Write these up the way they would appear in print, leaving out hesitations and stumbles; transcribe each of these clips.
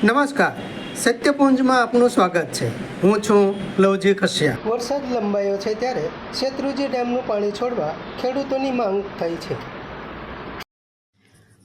નમસ્કાર, સત્યપુંજમાં આપનું સ્વાગત છે। હું છું લવજી કશ્યા। વરસાદ લંબાયો છે ત્યારે શેત્રુંજી ડેમનું પાણી છોડવા ખેડૂતોની માંગ થઈ છે।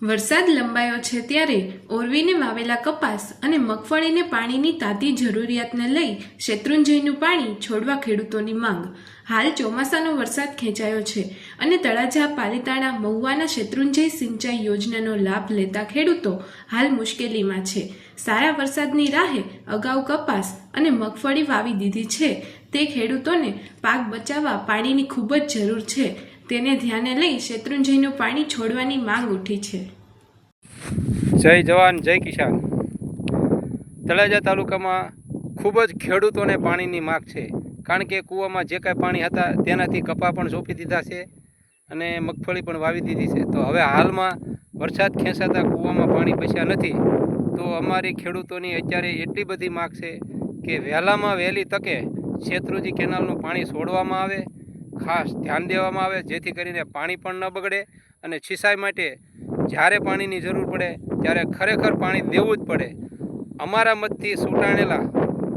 વરસાદ લંબાયો છે ત્યારે ઓરવીને વાવેલા કપાસ અને મગફળીને પાણીની તાતી જરૂરિયાતને લઈ શેત્રુંજયનું પાણી છોડવા ખેડૂતોની માંગ। હાલ ચોમાસાનો વરસાદ ખેંચાયો છે અને તળાજા, પાલીતાણા, મહુવાના શેત્રુંજય સિંચાઈ યોજનાનો લાભ લેતા ખેડૂતો હાલ મુશ્કેલીમાં છે। સારા વરસાદની રાહે અગાઉ કપાસ અને મગફળી વાવી દીધી છે તે ખેડૂતોને પાક બચાવવા પાણીની ખૂબ જ જરૂર છે। તેને ધ્યાને લઈ શેત્રુંજયનું પાણી છોડવાની માંગ ઉઠી છે। જય જવાન જય કિસાન। તળાજા તાલુકામાં ખૂબ જ ખેડૂતોને પાણીની માગ છે, કારણ કે કૂવામાં જે કાંઈ પાણી હતા તેનાથી કપા પણ સોંપી દીધા છે અને મગફળી પણ વાવી દીધી છે। તો હવે હાલમાં વરસાદ ખેંચાતા કૂવામાં પાણી બચ્યા નથી, તો અમારી ખેડૂતોની અત્યારે એટલી બધી માગ છે કે વહેલામાં વહેલી તકે શેત્રુંજી કેનાલનું પાણી છોડવામાં આવે, ખાસ ધ્યાન દેવામાં આવે, જેથી કરીને પાણી પણ ન બગડે અને સિંચાઈ માટે જ્યારે પાણીની જરૂર પડે ત્યારે ખરેખર પાણી દેવું જ પડે। અમારા મતથી ચૂંટાણેલા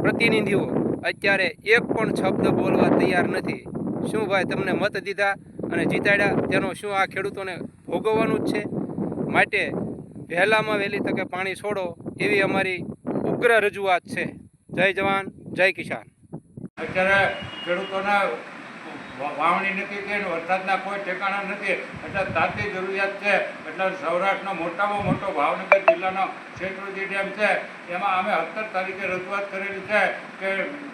પ્રતિનિધિઓ અત્યારે એક પણ શબ્દ બોલવા તૈયાર નથી। શું ભાઈ, તમને મત દીધા અને જીતાડ્યા તેનો શું આ ખેડૂતોને ભોગવવાનું જ છે? માટે વહેલામાં વહેલી તકે પાણી છોડો એવી અમારી ઉગ્ર રજૂઆત છે। જય જવાન જય કિસાન। અત્યારે ખેડૂતોના વાવણી નથી કે વરસાદના કોઈ ઠેકાણા નથી, એટલે તાતી જરૂરિયાત છે। એટલે સૌરાષ્ટ્રનો મોટામાં મોટો ભાવનગર જિલ્લાનો શેત્રુંજી ડેમ છે, એમાં અમે 17 તારીખે રજૂઆત કરેલી છે કે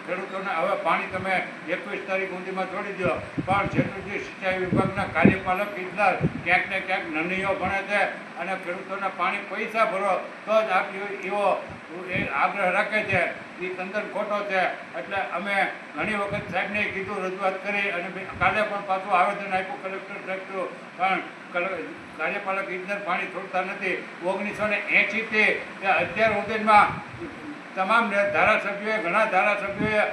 ખેડૂતોને હવે પાણી તમે 21 તારીખ સુધીમાં છોડી દો, પણ શેત્રુંજી સિંચાઈ વિભાગના કાર્યપાલક ઇજનેર ક્યાંક ને ક્યાંક નનીઓ ભણે છે અને ખેડૂતોને પાણી પૈસા ભરો તો જ આપ્યું એવો એ આગ્રહ રાખે છે, એ તદ્દન ખોટો છે। એટલે અમે ઘણી વખત સાહેબને કીધું, રજૂઆત કરી અને કાલે પણ પાછું આવેદન આપ્યું કલેક્ટર સાહેબનું, પણ કાર્યપાલક ઇજનેર પાણી છોડતા નથી। 1980થી અત્યાર સુધીમાં તમામ ધારાસભ્યોએ, ઘણા ધારાસભ્યોએ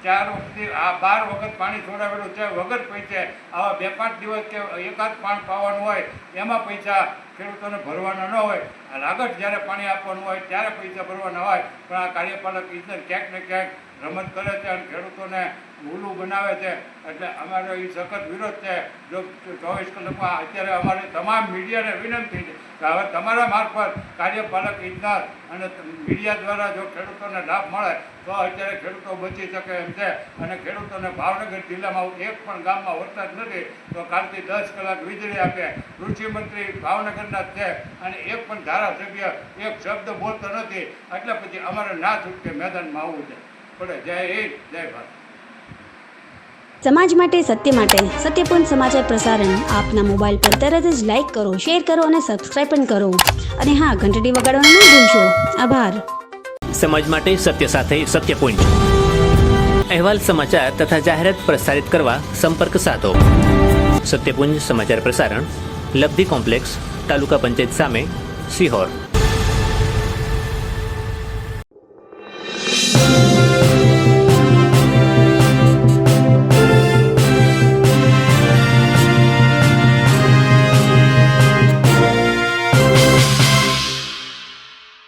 4 વખતથી 12 વખત પાણી છોડાવેલું છે વગર પૈસે। આવા 2-5 દિવસ કે એકાદ પાણી પાવાનું હોય એમાં પૈસા ખેડૂતોને ભરવાના ન હોય, લાગત જ્યારે પાણી આપવાનું હોય ત્યારે પૈસા ભરવાના હોય, પણ આ કાર્યપાલક ઇજનેર ક્યાંક ને ક્યાંક રમત કરે છે અને ખેડૂતોને ભૂલું બનાવે છે। એટલે અમારો એ સખત વિરોધ છે। જો 24 કલાકમાં અત્યારે અમારી તમામ મીડિયાને વિનંતી છે કે હવે તમારા મારફત કાર્યપાલક ઇજનેર અને મીડિયા દ્વારા જો ખેડૂતોને લાભ મળે તો અત્યારે ખેડૂતો બચી શકે એમ છે। અને ખેડૂતોને ભાવનગર જિલ્લામાં એક પણ ગામમાં વરસાદ નથી તો કાલથી 10 કલાક વીજળી આપે। કૃષિમંત્રી ભાવનગરના જ છે અને એક પણ ધારાસભ્ય એક શબ્દ બોલતો નથી, એટલે પછી અમારે ના છૂટકે મેદાનમાં આવવું છે પડે। જય હિન્દ, જય ભારત। સમાજ માટે, સત્ય માટે, સત્યપુંજ સમાચાર પ્રસારણ આપના મોબાઈલ પર તરત જ લાઈક કરો, શેર કરો અને સબસ્ક્રાઇબ પણ કરો, અને હા, ઘંટડી વગાડવાનું ન ભૂલશો। આભાર। સમાજ માટે સત્ય સાથે સત્યપુંજ અહેવાલ, સમાચાર તથા જાહેરાત પ્રસારિત કરવા સંપર્ક સાધો। સત્યપુંજ સમાચાર પ્રસારણ, લબ્ધિ કોમ્પ્લેક્સ, તાલુકા પંચાયત સામે, સિહોર।